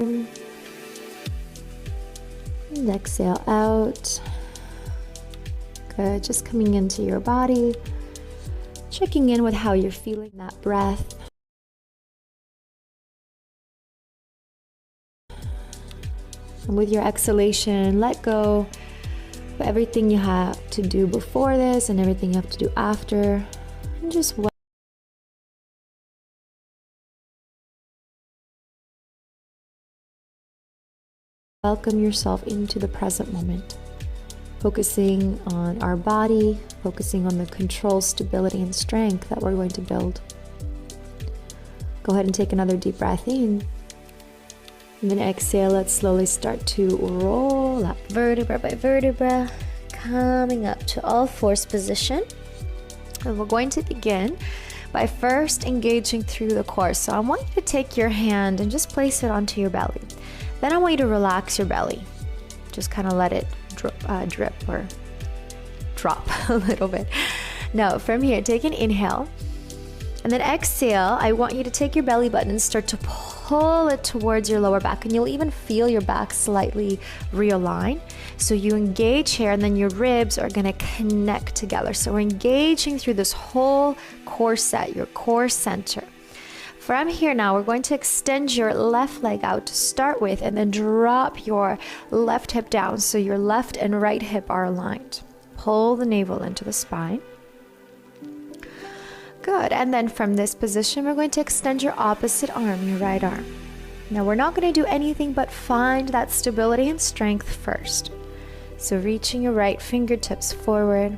And exhale out. Good, just coming into your body, checking in with how you're feeling that breath. And with your exhalation, let go of everything you have to do before this and everything you have to do after. And just welcome yourself into the present moment. Focusing on our body, focusing on the control, stability, and strength that we're going to build. Go ahead and take another deep breath in. And then exhale, let's slowly start to roll up vertebra by vertebra, coming up to all fours position. And we're going to begin by first engaging through the core. So I want you to take your hand and just place it onto your belly. Then I want you to relax your belly. Just kind of let it drip or drop a little bit. Now from here, take an inhale. And then exhale, I want you to take your belly button and start to pull it towards your lower back. And you'll even feel your back slightly realign. So you engage here, and then your ribs are going to connect together. So we're engaging through this whole core set, your core center. From here now, we're going to extend your left leg out to start with, and then drop your left hip down so your left and right hip are aligned. Pull the navel into the spine. Good, and then from this position, we're going to extend your opposite arm, your right arm. Now we're not going to do anything but find that stability and strength first. So reaching your right fingertips forward,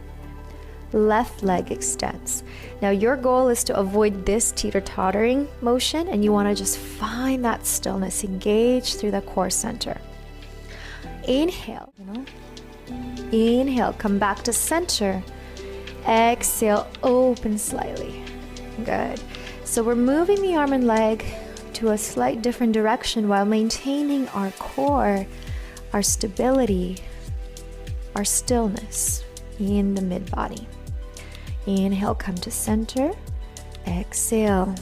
left leg extends. Now your goal is to avoid this teeter-tottering motion, and you want to just find that stillness, engage through the core center. Inhale, inhale, come back to center. Exhale, open slightly. Good. So we're moving the arm and leg to a slight different direction while maintaining our core, our stability, our stillness in the mid-body. Inhale, come to center. Exhale.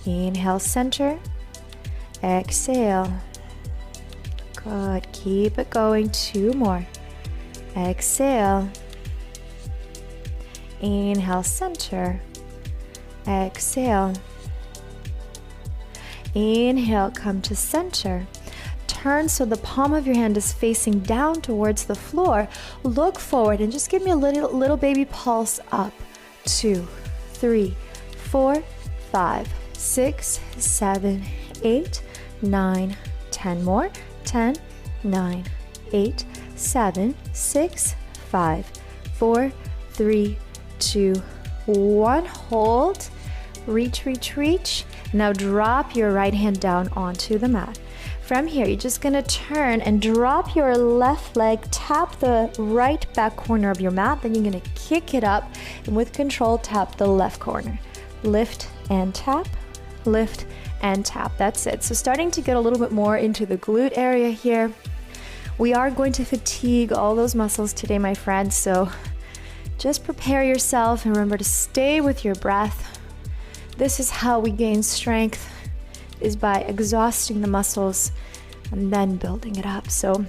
Inhale, center. Exhale. Good. Keep it going. 2 more. Exhale. Inhale, center. Exhale. Inhale, come to center. Turn so the palm of your hand is facing down towards the floor. Look forward and just give me a little baby pulse up. 2, 3, 4, 5, 6, 7, 8, 9, 10 more. 10, 9, 8, 7, 6, 5, 4, 3, 2, 1. Hold. Reach, reach, reach. Now drop your right hand down onto the mat. From here, you're just going to turn and drop your left leg, tap the right back corner of your mat, then you're going to kick it up, and with control, tap the left corner. Lift and tap, lift and tap. That's it. So starting to get a little bit more into the glute area here. We are going to fatigue all those muscles today, my friends, so just prepare yourself and remember to stay with your breath. This is how we gain strength, is by exhausting the muscles and then building it up. So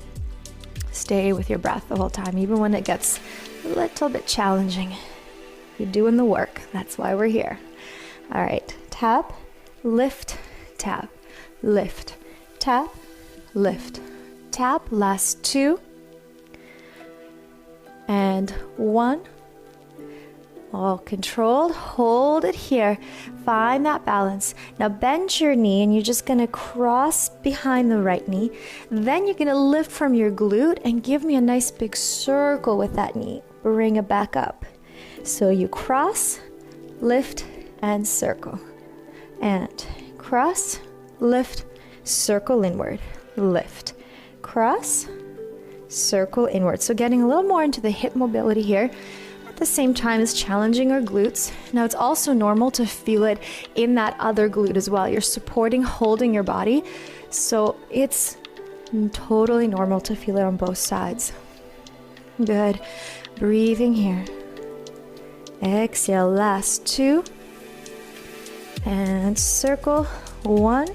stay with your breath the whole time, even when it gets a little bit challenging. You're doing the work. That's why we're here. All right, tap, lift, tap, lift, tap, lift, tap. Last 2 and 1. All controlled. Hold it here. Find that balance. Now bend your knee, and you're just going to cross behind the right knee. Then you're going to lift from your glute and give me a nice big circle with that knee. Bring it back up. So you cross, lift, and circle. And cross, lift, circle inward, lift, cross, circle inward. So getting a little more into the hip mobility here. At the same time as challenging our glutes. Now it's also normal to feel it in that other glute as well. You're supporting, holding your body. So it's totally normal to feel it on both sides. Good. Breathing here. Exhale, last 2. And circle. 1,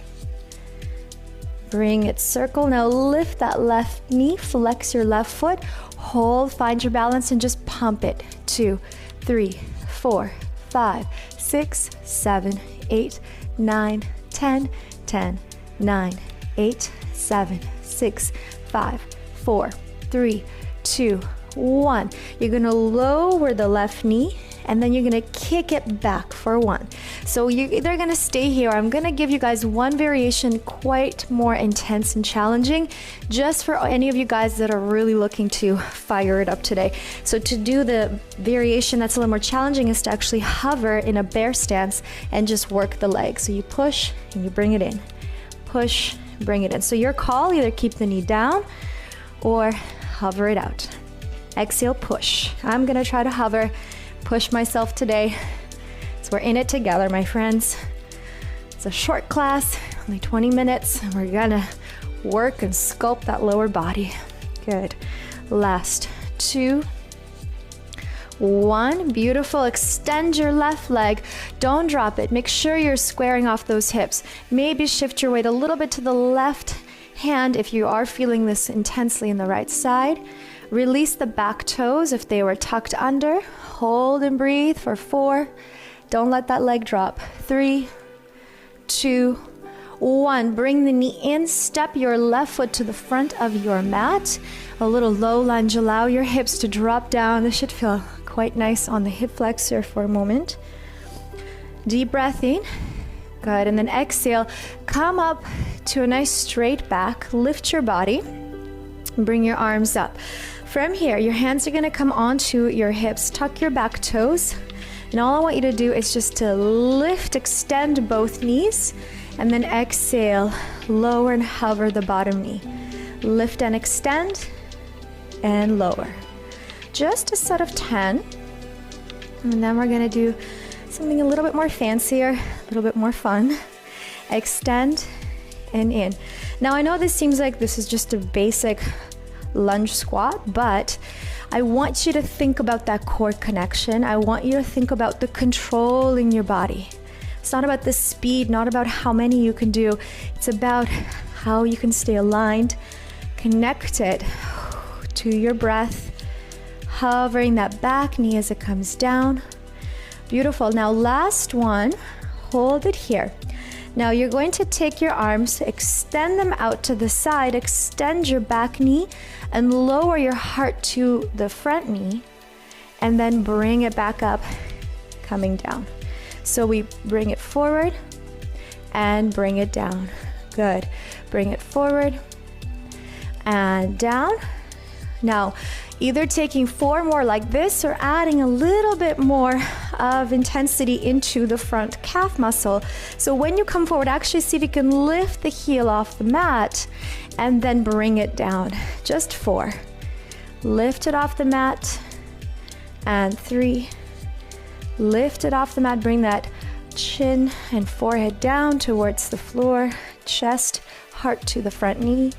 Bring it, circle. Now lift that left knee, flex your left foot, hold, find your balance, and just pump it. 2, 3, 4, 5, 6, 7, 8, 9, 10, 10, 9, 8, 7, 6, 5, 4, 3, 2, 1. You're gonna lower the left knee, and then you're gonna kick it back for 1. So you're either gonna stay here, or I'm gonna give you guys one variation quite more intense and challenging, just for any of you guys that are really looking to fire it up today. So to do the variation that's a little more challenging is to actually hover in a bear stance and just work the leg. So you push and you bring it in, push, bring it in. So your call, either keep the knee down or hover it out. Exhale, push. I'm gonna try to hover, push myself today. So we're in it together, my friends. It's a short class, only 20 minutes, and we're gonna work and sculpt that lower body. Good. Last 2, 1. Beautiful. Extend your left leg. Don't drop it. Make sure you're squaring off those hips. Maybe shift your weight a little bit to the left hand if you are feeling this intensely in the right side. Release the back toes if they were tucked under. Hold and breathe for 4. Don't let that leg drop. 3, 2, 1. Bring the knee in. Step your left foot to the front of your mat. A little low lunge. Allow your hips to drop down. This should feel quite nice on the hip flexor for a moment. Deep breath in. Good. And then exhale. Come up to a nice straight back. Lift your body. Bring your arms up. From here, your hands are going to come onto your hips. Tuck your back toes. And all I want you to do is just to lift, extend both knees, and then exhale, lower and hover the bottom knee. Lift and extend, and lower. Just a set of 10. And then we're going to do something a little bit more fancier, a little bit more fun. Extend and in. Now I know this seems like this is just a basic lunge squat, but I want you to think about that core connection. I want you to think about the control in your body. It's not about the speed, not about how many you can do. It's about how you can stay aligned, connected to your breath, hovering that back knee as it comes down. Beautiful. Now last one, hold it here. Now you're going to take your arms, extend them out to the side, extend your back knee, and lower your heart to the front knee, and then bring it back up, coming down. So we bring it forward and bring it down. Good. Bring it forward and down. Now, either taking 4 more like this or adding a little bit more of intensity into the front calf muscle. So when you come forward, actually see if you can lift the heel off the mat and then bring it down. Just 4. Lift it off the mat. And 3. Lift it off the mat. Bring that chin and forehead down towards the floor. Chest, heart to the front knee.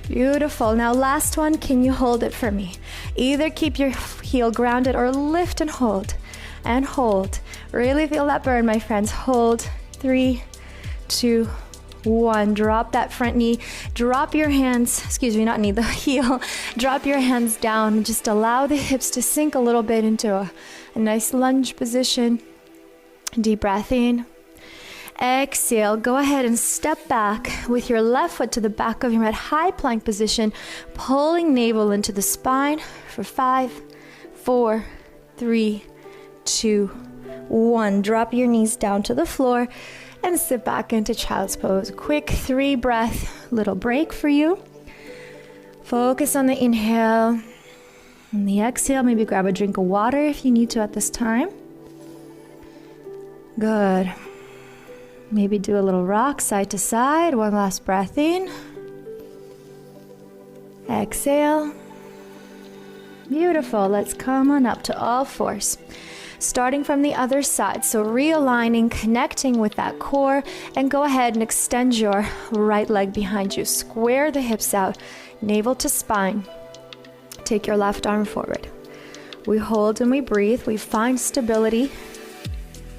Beautiful. Now last one, can you hold it for me? Either keep your heel grounded or lift and hold. And hold. Really feel that burn, my friends. Hold. 3, 2, 1. Drop that front knee. Drop your hands, excuse me, not knee, the heel. Drop your hands down and just allow the hips to sink a little bit into a nice lunge position. Deep breath in. Exhale, go ahead and step back with your left foot to the back of your mat, high plank position, pulling navel into the spine for 5, 4, 3, 2, 1. Drop your knees down to the floor and sit back into child's pose. Quick 3 breath, little break for you. Focus on the inhale and the exhale. Maybe grab a drink of water if you need to at this time. Good. Maybe do a little rock side to side. One last breath in. Exhale. Beautiful. Let's come on up to all fours. Starting from the other side. So realigning, connecting with that core, and go ahead and extend your right leg behind you. Square the hips out, navel to spine. Take your left arm forward. We hold and we breathe. We find stability.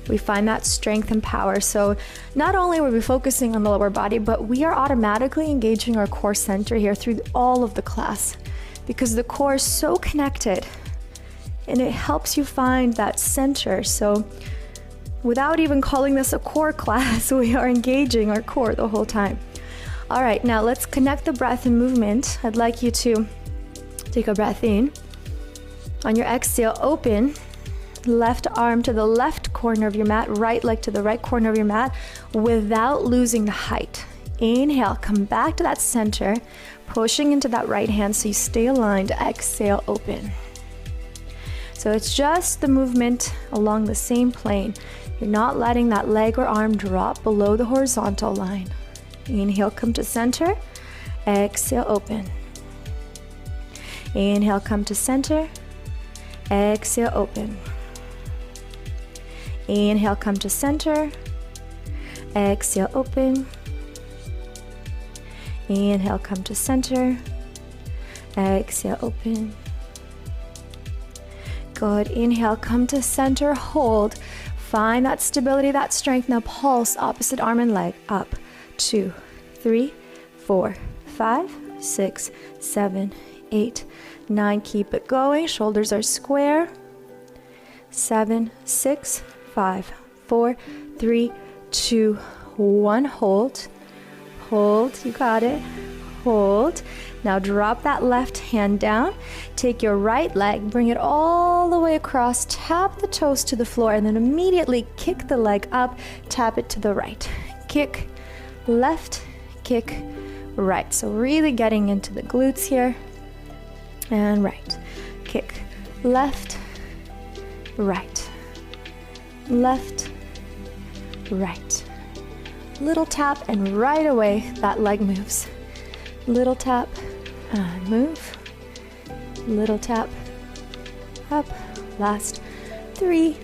We find that strength and power. So not only are we focusing on the lower body, but we are automatically engaging our core center here through all of the class, because the core is so connected and it helps you find that center. So without even calling this a core class, we are engaging our core the whole time. All right, now let's connect the breath and movement. I'd like you to take a breath in. On your exhale, open left arm to the left corner of your mat, right leg to the right corner of your mat without losing the height. Inhale, come back to that center, pushing into that right hand so you stay aligned. Exhale, open. So it's just the movement along the same plane. You're not letting that leg or arm drop below the horizontal line. Inhale, come to center. Exhale, open. Inhale, come to center. Exhale, open. Inhale, come to center. Exhale, open. Inhale, come to center. Exhale, open. Good. Inhale, come to center, hold. Find that stability, that strength. Now pulse, opposite arm and leg. Up. 2, 3, 4, 5, 6, 7, 8, 9. Keep it going. Shoulders are square. 7, 6, 5, 4, 3, 2, 1. Hold. Hold. You got it. Hold. Now drop that left hand down. Take your right leg, bring it all the way across, tap the toes to the floor, and then immediately kick the leg up, tap it to the right. Kick, left, kick, right. So really getting into the glutes here. And right. Kick, left, right. Left, right. Little tap, and right away that leg moves. Little tap and move. Little tap, up. Last 3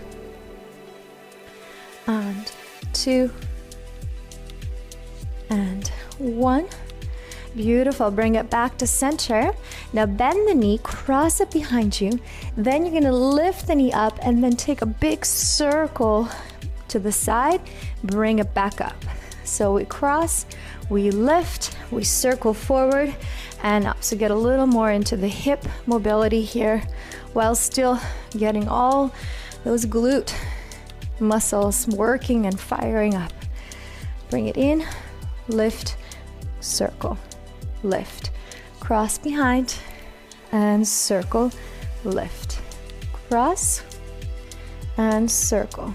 and 2 and 1. Beautiful. Bring it back to center. Now bend the knee, cross it behind you. Then you're going to lift the knee up and then take a big circle to the side. Bring it back up. So we cross, we lift, we circle forward and up. So get a little more into the hip mobility here while still getting all those glute muscles working and firing up. Bring it in, lift, circle, lift, cross behind and circle, lift, cross and circle,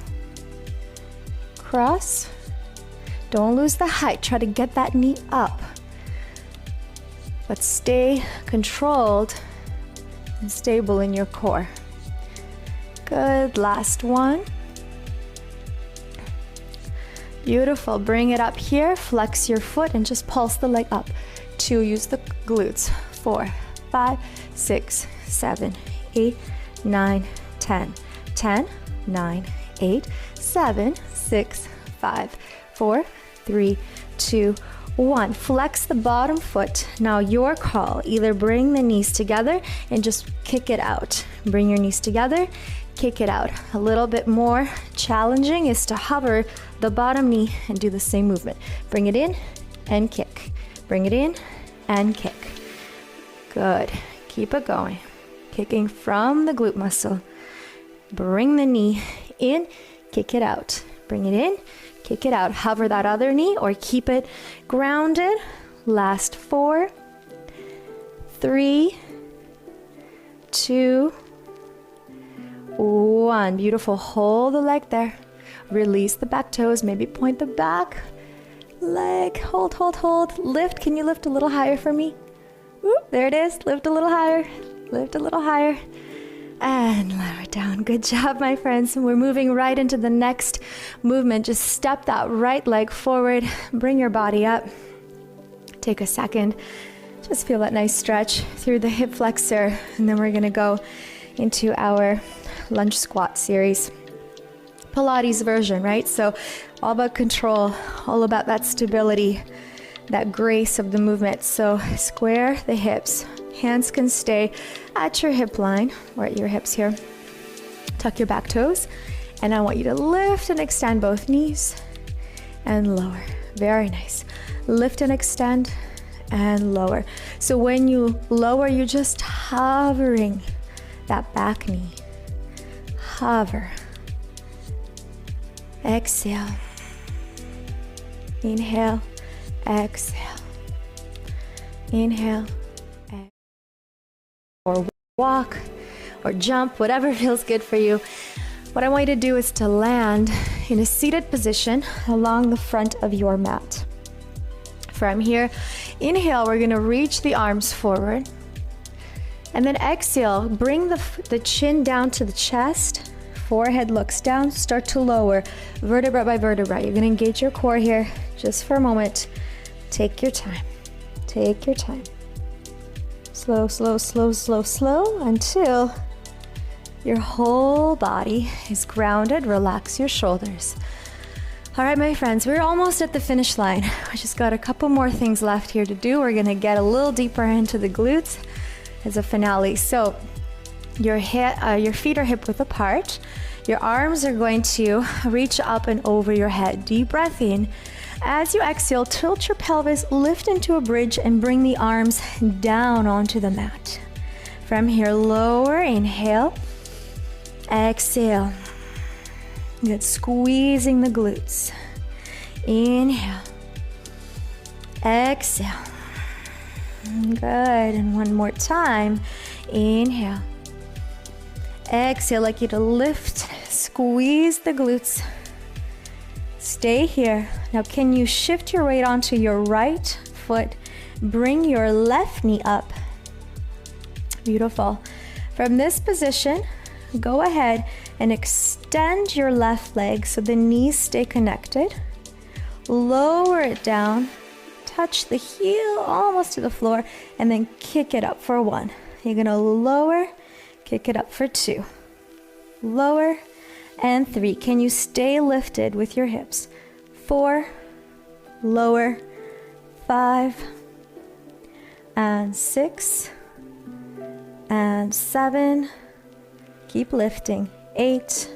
cross. Don't lose the height. Try to get that knee up, but stay controlled and stable in your core. Good. Last one. Beautiful. Bring it up here. Flex your foot and just pulse the leg up. 2, use the glutes. 4, 5, 6, 7, 8, 9, 10. 10, 9, 8, 7, 6, 5, 4, 3, 2, 1. Flex the bottom foot. Now your call. Either bring the knees together and just kick it out. Bring your knees together, kick it out. A little bit more challenging is to hover the bottom knee and do the same movement. Bring it in and kick. Bring it in and kick. Good. Keep it going. Kicking from the glute muscle. Bring the knee in, kick it out. Bring it in, kick it out. Hover that other knee or keep it grounded. Last 4, 3, 2, 1. Beautiful. Hold the leg there. Release the back toes. Maybe point the back leg. Hold, hold, hold. Lift. Can you lift a little higher for me? Whoop, there it is. Lift a little higher. Lift a little higher. And lower down. Good job, my friends. We're moving right into the next movement. Just step that right leg forward. Bring your body up. Take a second. Just feel that nice stretch through the hip flexor. And then we're going to go into our lunge squat series. Pilates version, right? So all about control, all about that stability, that grace of the movement. So square the hips. Hands can stay at your hip line or at your hips here. Tuck your back toes And I want you to lift and extend both knees and lower. Very nice. Lift and extend and lower. So when you lower, you're just hovering that back knee. Hover. Exhale. Inhale. Exhale. Inhale. Exhale. Or walk or jump, whatever feels good for you. What I want you to do is to land in a seated position along the front of your mat. From here, inhale, we're gonna reach the arms forward. And then exhale, bring the chin down to the chest, forehead looks down, start to lower vertebra by vertebra. You're gonna engage your core here just for a moment. Take your time, take your time. Slow, slow, slow, slow, slow until your whole body is grounded. Relax your shoulders. All right, my friends, we're almost at the finish line. We just got a couple more things left here to do. We're gonna get a little deeper into the glutes as a finale. So your feet are hip width apart. Your arms are going to reach up and over your head. Deep breath in. As you exhale, tilt your pelvis, lift into a bridge, and bring the arms down onto the mat. From here, lower, inhale, exhale. Good, squeezing the glutes. Inhale, exhale. Good, and one more time. Inhale, exhale, like you to lift, squeeze the glutes. Stay here. Now can you shift your weight onto your right foot? Bring your left knee up. Beautiful. From this position, go ahead and extend your left leg so the knees stay connected. Lower it down, touch the heel almost to the floor, and then kick it up for 1. You're gonna lower, kick it up for 2. Lower, and 3. Can you stay lifted with your hips? 4, lower, 5, and 6, and 7. Keep lifting. 8,